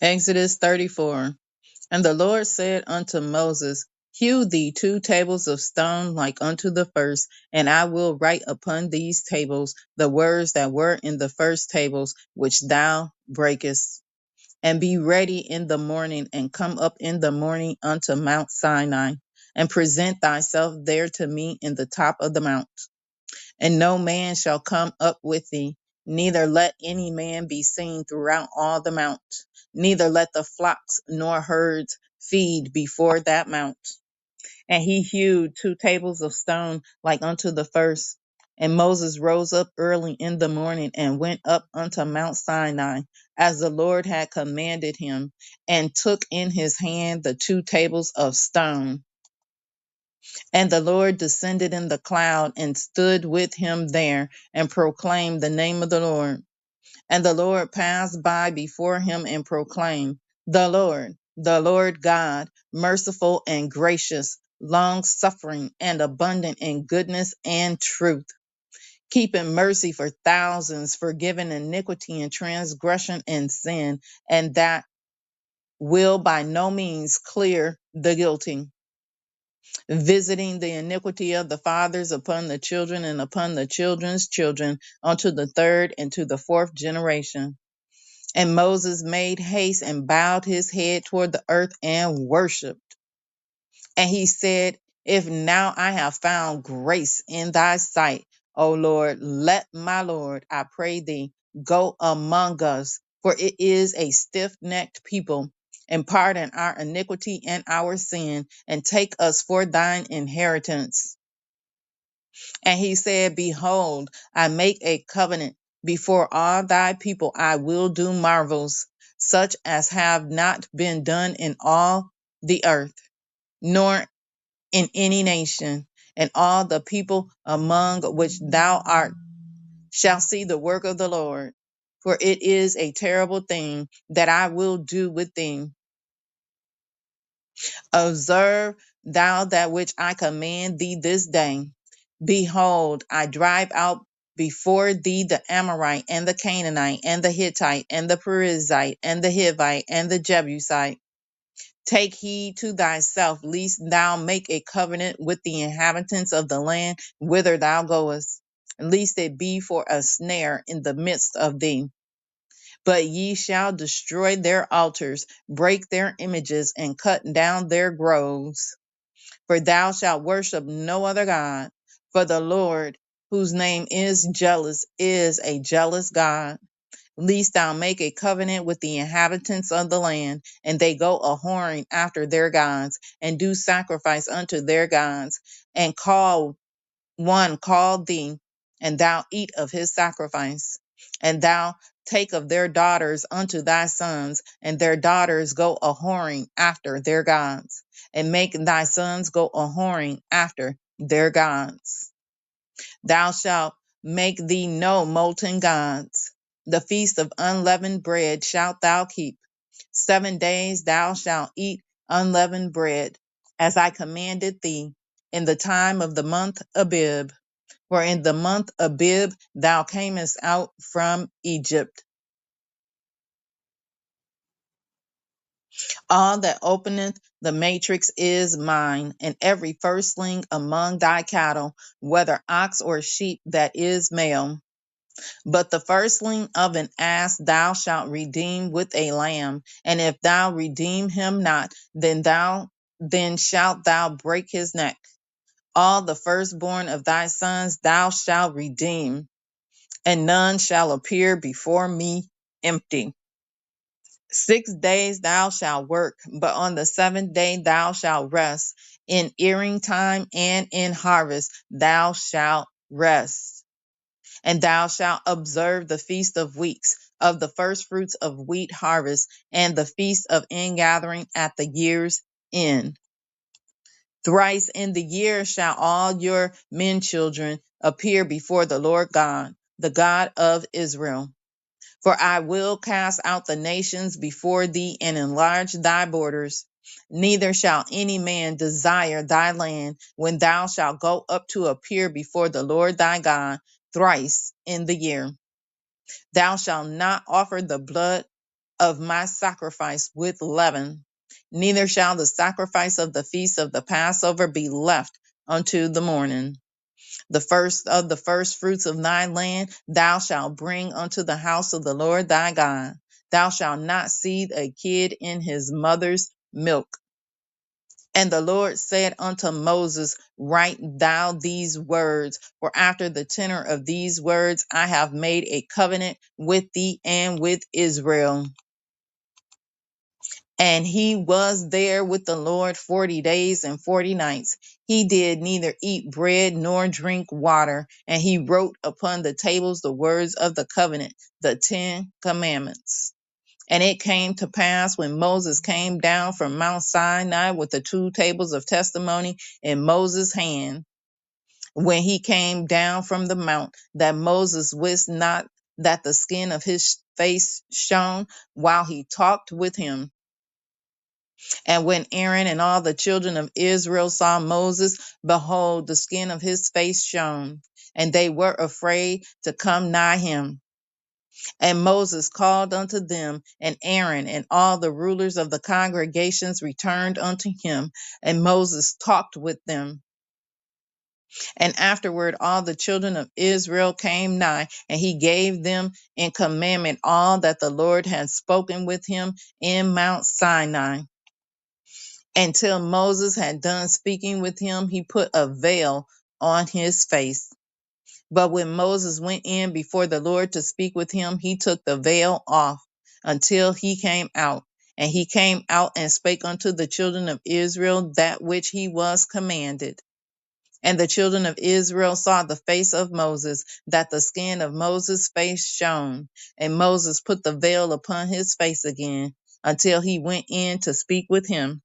Exodus 34. And the Lord said unto Moses, Hew thee 2 tables of stone like unto the first, and I will write upon these tables the words that were in the first tables which thou breakest. And be ready in the morning, and come up in the morning unto Mount Sinai, and present thyself there to me in the top of the mount. And no man shall come up with thee, neither let any man be seen throughout all the mount, neither let the flocks nor herds feed before that mount. And he hewed 2 tables of stone like unto the first. And Moses rose up early in the morning and went up unto Mount Sinai, as the Lord had commanded him, and took in his hand the 2 tables of stone. And the Lord descended in the cloud and stood with him there and proclaimed the name of the Lord. And the Lord passed by before him and proclaimed, the Lord God, merciful and gracious, long suffering and abundant in goodness and truth, keeping mercy for thousands, forgiving iniquity and transgression and sin, and that will by no means clear the guilty, visiting the iniquity of the fathers upon the children and upon the children's children unto the third and to the fourth generation. And Moses made haste and bowed his head toward the earth and worshiped. And he said, If now I have found grace in thy sight, O Lord, let my Lord, I pray thee, go among us, for it is a stiff-necked people, and pardon our iniquity and our sin, and take us for thine inheritance. And he said, Behold, I make a covenant before all thy people. I will do marvels, such as have not been done in all the earth, nor in any nation. And all the people among which thou art shall see the work of the Lord. For it is a terrible thing that I will do with thee. Observe thou that which I command thee this day. Behold, I drive out before thee the Amorite and the Canaanite and the Hittite and the Perizzite and the Hivite and the Jebusite. Take heed to thyself, lest thou make a covenant with the inhabitants of the land whither thou goest, lest it be for a snare in the midst of thee. But ye shall destroy their altars, break their images, and cut down their groves. For thou shalt worship no other God, for the Lord, whose name is jealous, is a jealous God. Lest thou make a covenant with the inhabitants of the land, and they go a whoring after their gods, and do sacrifice unto their gods, and call thee, and thou eat of his sacrifice. And thou take of their daughters unto thy sons, and their daughters go a whoring after their gods, and make thy sons go a whoring after their gods. Thou shalt make thee no molten gods. The feast of unleavened bread shalt thou keep. 7 days thou shalt eat unleavened bread, as I commanded thee, in the time of the month Abib. For in the month Abib thou camest out from Egypt. All that openeth the matrix is mine, and every firstling among thy cattle, whether ox or sheep, that is male. But the firstling of an ass thou shalt redeem with a lamb, and if thou redeem him not, then shalt thou break his neck. All the firstborn of thy sons thou shalt redeem, and none shall appear before me empty. 6 days thou shalt work, but on the 7th day thou shalt rest. In earing time and in harvest thou shalt rest. And thou shalt observe the feast of weeks, of the first fruits of wheat harvest, and the feast of ingathering at the year's end. Thrice in the year shall all your men children appear before the Lord God, the God of Israel. For I will cast out the nations before thee and enlarge thy borders. Neither shall any man desire thy land when thou shalt go up to appear before the Lord thy God thrice in the year. Thou shalt not offer the blood of my sacrifice with leaven. Neither shall the sacrifice of the feast of the Passover be left unto the morning. The first of the first fruits of thy land thou shalt bring unto the house of the Lord thy God. Thou shalt not seethe a kid in his mother's milk. And the Lord said unto Moses, write thou these words, for after the tenor of these words I have made a covenant with thee and with Israel. And he was there with the Lord 40 days and 40 nights. He did neither eat bread nor drink water. And he wrote upon the tables the words of the covenant, the 10 commandments. And it came to pass when Moses came down from Mount Sinai with the 2 tables of testimony in Moses' hand, when he came down from the mount, that Moses wist not that the skin of his face shone while he talked with him. And when Aaron and all the children of Israel saw Moses, behold, the skin of his face shone, and they were afraid to come nigh him. And Moses called unto them, and Aaron and all the rulers of the congregations returned unto him, and Moses talked with them. And afterward all the children of Israel came nigh, and he gave them in commandment all that the Lord had spoken with him in Mount Sinai. Until Moses had done speaking with him, he put a veil on his face. But when Moses went in before the Lord to speak with him, he took the veil off until he came out. And he came out and spake unto the children of Israel that which he was commanded. And the children of Israel saw the face of Moses, that the skin of Moses' face shone. And Moses put the veil upon his face again until he went in to speak with him.